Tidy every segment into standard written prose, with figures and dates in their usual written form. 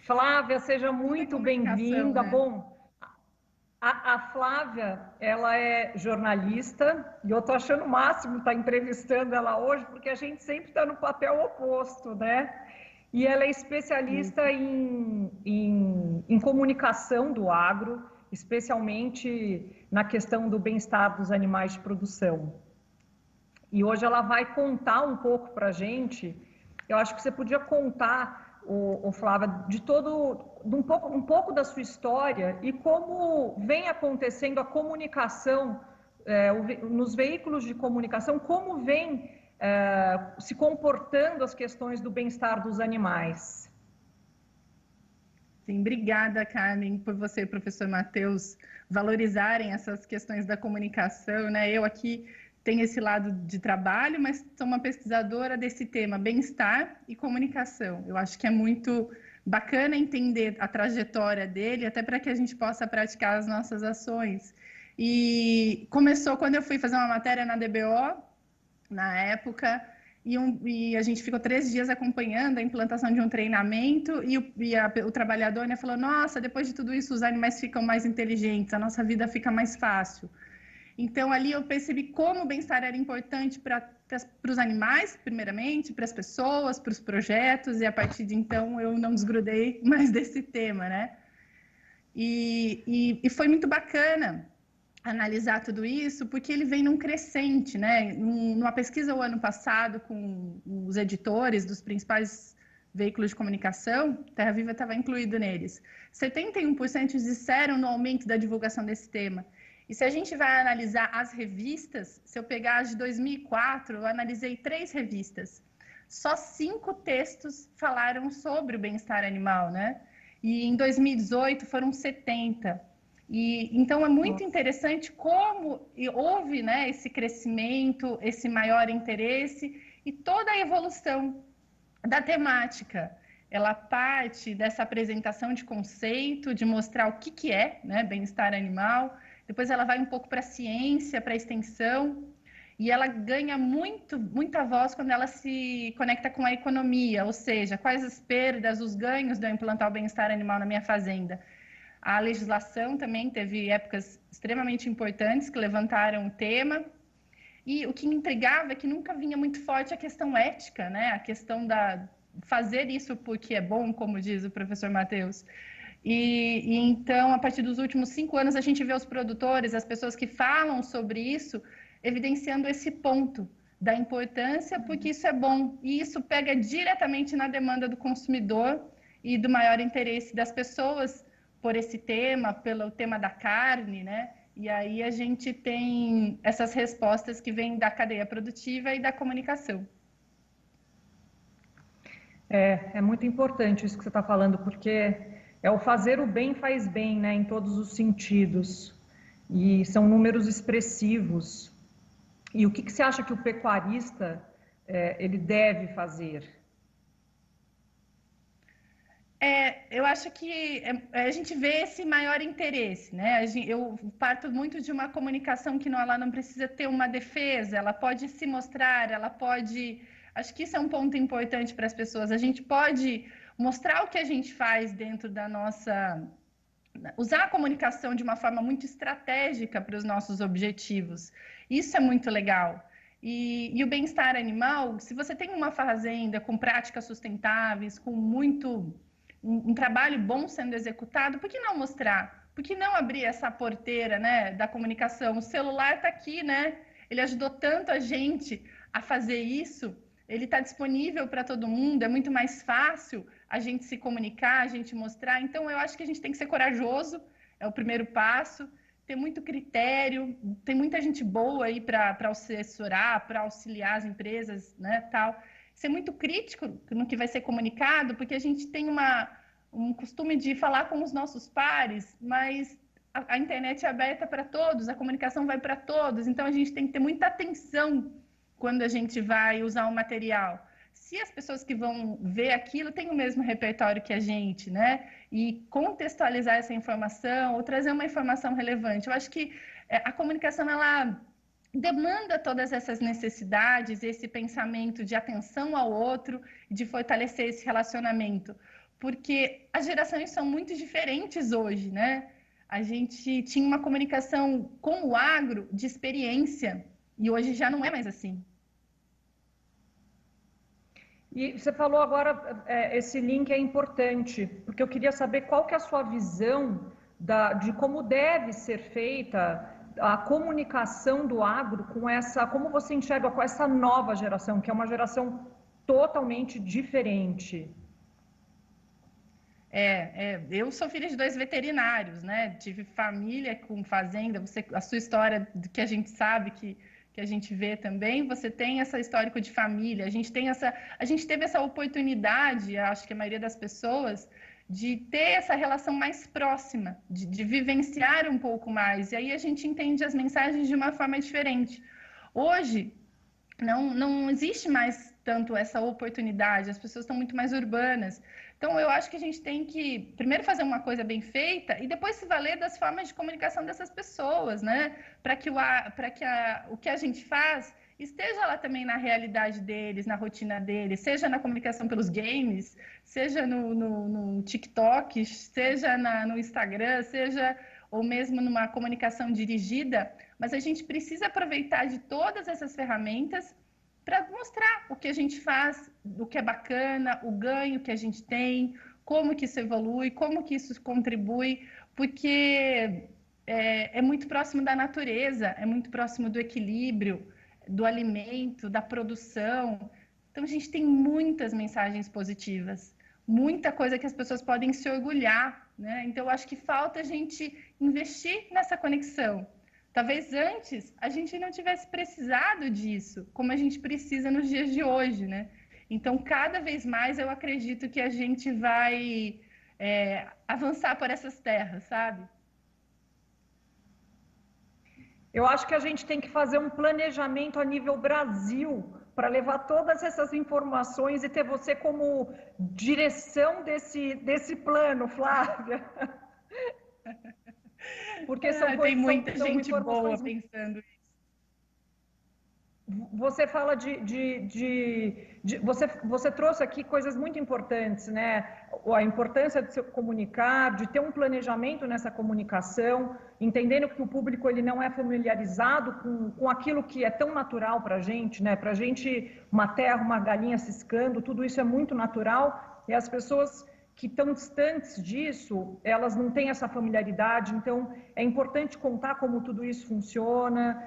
Flávia, seja Tudo é muito comunicação, bem-vinda. né? Bom, a Flávia, ela é jornalista e eu estou achando o máximo estar entrevistando ela hoje, porque a gente sempre está no papel oposto, né? E ela é especialista Isso. em comunicação do agro, especialmente na questão do bem-estar dos animais de produção. E hoje ela vai contar um pouco para a gente. Eu acho que você podia contar, o Flávia, um pouco da sua história e como vem acontecendo a comunicação nos veículos de comunicação, como vem se comportando as questões do bem-estar dos animais. Sim, obrigada, Carmen, por você e o professor Matheus valorizarem essas questões da comunicação, né? Eu aqui tenho esse lado de trabalho, mas sou uma pesquisadora desse tema, bem-estar e comunicação. Eu acho que é muito bacana entender a trajetória dele, até para que a gente possa praticar as nossas ações. E começou quando eu fui fazer uma matéria na DBO, na época, e a gente ficou 3 dias acompanhando a implantação de um treinamento, o trabalhador, né, falou, nossa, depois de tudo isso os animais ficam mais inteligentes, a nossa vida fica mais fácil. Então, ali eu percebi como o bem-estar era importante para os animais, primeiramente, para as pessoas, para os projetos, e a partir de então eu não desgrudei mais desse tema, né? E foi muito bacana analisar tudo isso, porque ele vem num crescente, né? Numa pesquisa o ano passado com os editores dos principais veículos de comunicação, Terra Viva estava incluído neles. 71% disseram no aumento da divulgação desse tema. E se a gente vai analisar as revistas, se eu pegar as de 2004, eu analisei 3 revistas. Só 5 textos falaram sobre o bem-estar animal, né? E em 2018 foram 70. Então é muito Nossa. interessante como houve, né, esse crescimento, esse maior interesse e toda a evolução da temática. Ela parte dessa apresentação de conceito, de mostrar o que é, né, bem-estar animal. Depois ela vai um pouco para a ciência, para a extensão, e ela ganha muita voz quando ela se conecta com a economia, ou seja, quais as perdas, os ganhos de eu implantar o bem-estar animal na minha fazenda. A legislação também teve épocas extremamente importantes que levantaram o tema. E o que me intrigava é que nunca vinha muito forte a questão ética, né? A questão da fazer isso porque é bom, como diz o professor Matheus. E então, a partir dos últimos 5 anos, a gente vê os produtores, as pessoas que falam sobre isso, evidenciando esse ponto da importância, porque isso é bom. E isso pega diretamente na demanda do consumidor e do maior interesse das pessoas por esse tema, pelo tema da carne, né? E aí a gente tem essas respostas que vêm da cadeia produtiva e da comunicação. É muito importante isso que você está falando, porque é o fazer o bem faz bem, né, em todos os sentidos. E são números expressivos. E o que você acha que o pecuarista ele deve fazer? Eu acho que a gente vê esse maior interesse, né? Eu parto muito de uma comunicação que ela não precisa ter uma defesa, ela pode se mostrar, ela pode. Acho que isso é um ponto importante para as pessoas. A gente pode mostrar o que a gente faz dentro da nossa. Usar a comunicação de uma forma muito estratégica para os nossos objetivos. Isso é muito legal. E o bem-estar animal, se você tem uma fazenda com práticas sustentáveis, com um trabalho bom sendo executado, por que não mostrar? Por que não abrir essa porteira, né, da comunicação? O celular está aqui, né? Ele ajudou tanto a gente a fazer isso. Ele está disponível para todo mundo, é muito mais fácil a gente se comunicar, a gente mostrar. Então, eu acho que a gente tem que ser corajoso, é o primeiro passo, ter muito critério, tem muita gente boa aí para assessorar, para auxiliar as empresas, né, tal. Ser muito crítico no que vai ser comunicado, porque a gente tem um costume de falar com os nossos pares, mas a internet é aberta para todos, a comunicação vai para todos, então a gente tem que ter muita atenção quando a gente vai usar um material. Se as pessoas que vão ver aquilo têm o mesmo repertório que a gente, né? E contextualizar essa informação ou trazer uma informação relevante. Eu acho que a comunicação, ela demanda todas essas necessidades, esse pensamento de atenção ao outro, de fortalecer esse relacionamento. porque as gerações são muito diferentes hoje, né? A gente tinha uma comunicação com o agro de experiência, e hoje já não é mais assim. E você falou agora, esse link é importante, porque eu queria saber qual que é a sua visão de como deve ser feita a comunicação do agro com essa, como você enxerga com essa nova geração, que é uma geração totalmente diferente. Eu sou filha de 2 veterinários, né? Tive família com fazenda. A sua história que a gente sabe que a gente vê também. Você tem essa histórico de família. A gente teve essa oportunidade, acho que a maioria das pessoas, de ter essa relação mais próxima, de vivenciar um pouco mais. E aí a gente entende as mensagens de uma forma diferente. Hoje não existe mais tanto essa oportunidade, as pessoas estão muito mais urbanas. Então, eu acho que a gente tem que, primeiro, fazer uma coisa bem feita e depois se valer das formas de comunicação dessas pessoas, né? Para que, o que a gente faz esteja lá também na realidade deles, na rotina deles, seja na comunicação pelos games, seja no TikTok, seja no Instagram, seja ou mesmo numa comunicação dirigida, mas a gente precisa aproveitar de todas essas ferramentas para mostrar o que a gente faz, o que é bacana, o ganho que a gente tem, como que isso evolui, como que isso contribui, porque é muito próximo da natureza, é muito próximo do equilíbrio, do alimento, da produção. Então, a gente tem muitas mensagens positivas, muita coisa que as pessoas podem se orgulhar, né? Então, eu acho que falta a gente investir nessa conexão. Talvez antes a gente não tivesse precisado disso, como a gente precisa nos dias de hoje, né? Então, cada vez mais eu acredito que a gente vai avançar por essas terras, sabe? Eu acho que a gente tem que fazer um planejamento a nível Brasil para levar todas essas informações e ter você como direção desse plano, Flávia. Porque Tem muita são gente boa informações. pensando isso. Você fala você trouxe aqui coisas muito importantes, né? A importância de se comunicar, de ter um planejamento nessa comunicação, entendendo que o público ele não é familiarizado com aquilo que é tão natural para a gente, né? Para a gente, uma terra, uma galinha ciscando, tudo isso é muito natural e as pessoas que estão distantes disso, elas não têm essa familiaridade, então é importante contar como tudo isso funciona,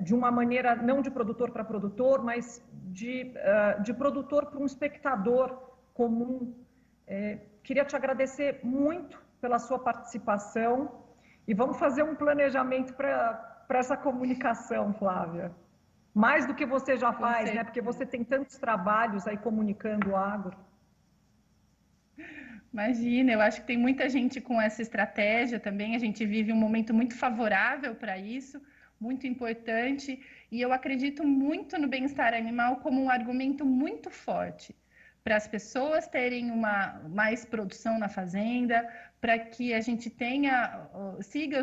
de uma maneira não de produtor para produtor, mas de produtor para um espectador comum. Queria te agradecer muito pela sua participação e vamos fazer um planejamento para essa comunicação, Flávia. Mais do que você já faz, né? Porque você tem tantos trabalhos aí comunicando o agro. Imagina, eu acho que tem muita gente com essa estratégia também. A gente vive um momento muito favorável para isso, muito importante, e eu acredito muito no bem-estar animal como um argumento muito forte para as pessoas terem mais produção na fazenda, para que a gente siga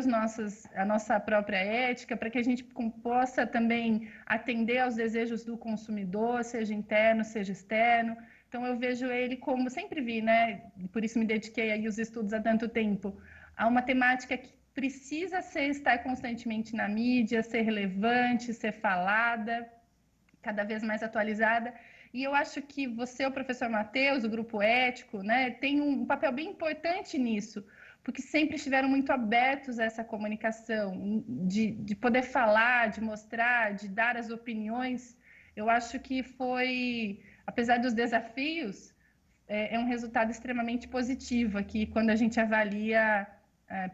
a nossa própria ética, para que a gente possa também atender aos desejos do consumidor, seja interno, seja externo. Então, eu vejo ele como, sempre vi, né? Por isso me dediquei aí aos estudos há tanto tempo, a uma temática que precisa estar constantemente na mídia, ser relevante, ser falada, cada vez mais atualizada. E eu acho que você, o professor Matheus, o grupo ético, né, tem um papel bem importante nisso, porque sempre estiveram muito abertos a essa comunicação, de poder falar, de mostrar, de dar as opiniões. Eu acho que foi, apesar dos desafios, é um resultado extremamente positivo aqui, quando a gente avalia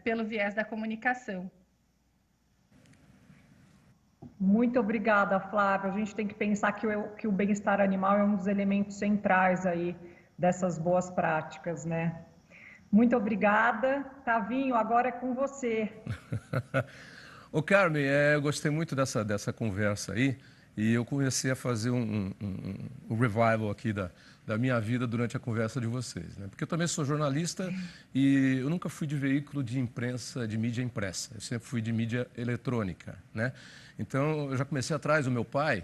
pelo viés da comunicação. Muito obrigada, Flávia. A gente tem que pensar que o bem-estar animal é um dos elementos centrais aí dessas boas práticas, né? Muito obrigada. Tavinho, agora é com você. Ô Carmen, eu gostei muito dessa conversa aí e eu comecei a fazer um revival aqui da minha vida durante a conversa de vocês, né? Porque eu também sou jornalista e eu nunca fui de veículo de imprensa, de mídia impressa, eu sempre fui de mídia eletrônica, né? Então, eu já comecei atrás do meu pai,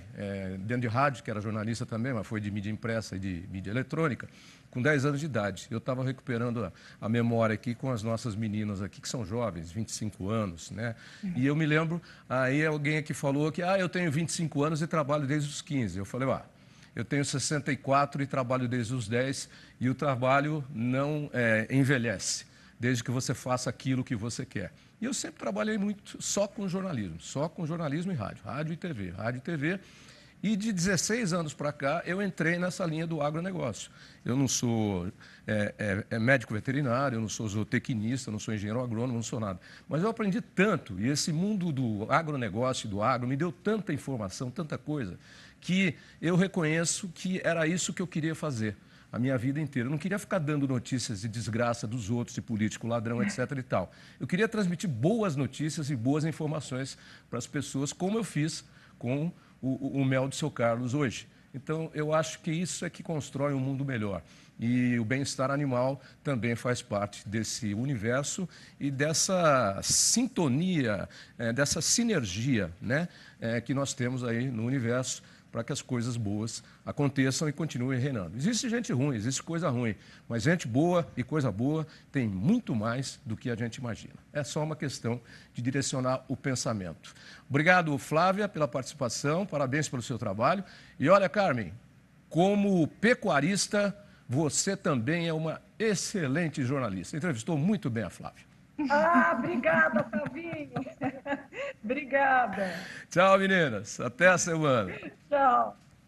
dentro de rádio, que era jornalista também, mas foi de mídia impressa e de mídia eletrônica, com 10 anos de idade. Eu estava recuperando a memória aqui com as nossas meninas aqui, que são jovens, 25 anos, né? E eu me lembro, aí alguém aqui falou que, eu tenho 25 anos e trabalho desde os 15. Eu falei, eu tenho 64 e trabalho desde os 10, e o trabalho não envelhece, desde que você faça aquilo que você quer. E eu sempre trabalhei muito só com jornalismo e rádio, rádio e TV. E de 16 anos para cá, eu entrei nessa linha do agronegócio. Eu não sou médico veterinário, eu não sou zootecnista, eu não sou engenheiro agrônomo, não sou nada. Mas eu aprendi tanto, e esse mundo do agronegócio e do agro me deu tanta informação, tanta coisa, que eu reconheço que era isso que eu queria fazer a minha vida inteira. Eu não queria ficar dando notícias de desgraça dos outros, de político ladrão, etc. e tal. Eu queria transmitir boas notícias e boas informações para as pessoas, como eu fiz com o mel do seu Carlos hoje. Então, eu acho que isso é que constrói um mundo melhor. E o bem-estar animal também faz parte desse universo e dessa sintonia, dessa sinergia, né, que nós temos aí no universo, para que as coisas boas aconteçam e continuem reinando. Existe gente ruim, existe coisa ruim, mas gente boa e coisa boa tem muito mais do que a gente imagina. É só uma questão de direcionar o pensamento. Obrigado, Flávia, pela participação, parabéns pelo seu trabalho. E olha, Carmen, como pecuarista, você também é uma excelente jornalista. Entrevistou muito bem a Flávia. Obrigada, Flavinho. Obrigada. Tchau, meninas. Até a semana. Tchau.